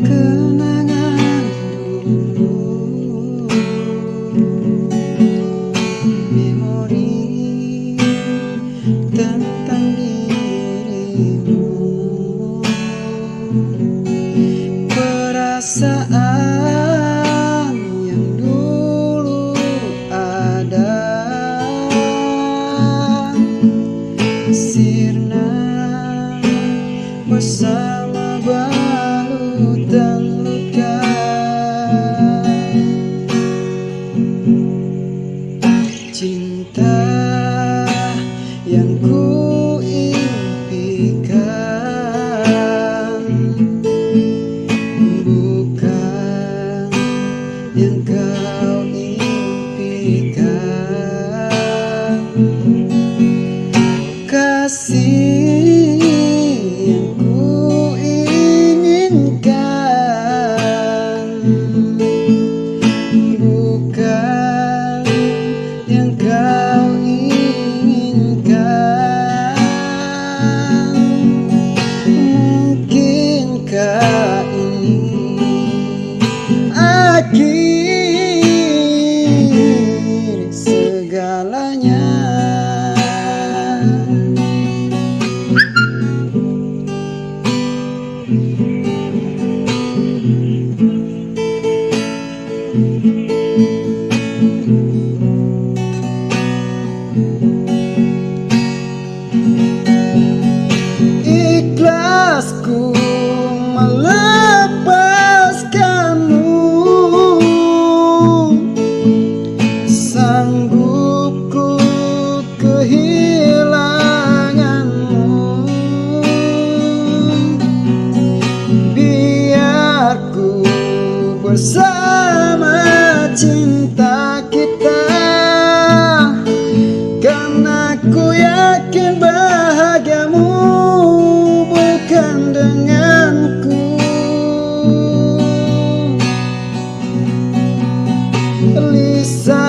Kenangan dulu, memori tentang dirimu, perasaan yang dulu ada sirna bersama balutan luka. Cinta yang ku impikan bukan yang kau impikan. Kasih yang ku inginkan bukan yang kau inginkan. Mungkinkah ini akhir segalanya? Ikhlasku melepaskanmu, sanggupku kehilanganmu. Biar ku bersama cinta kita, karena ku yakin bahagiamu bukan denganku. Lisa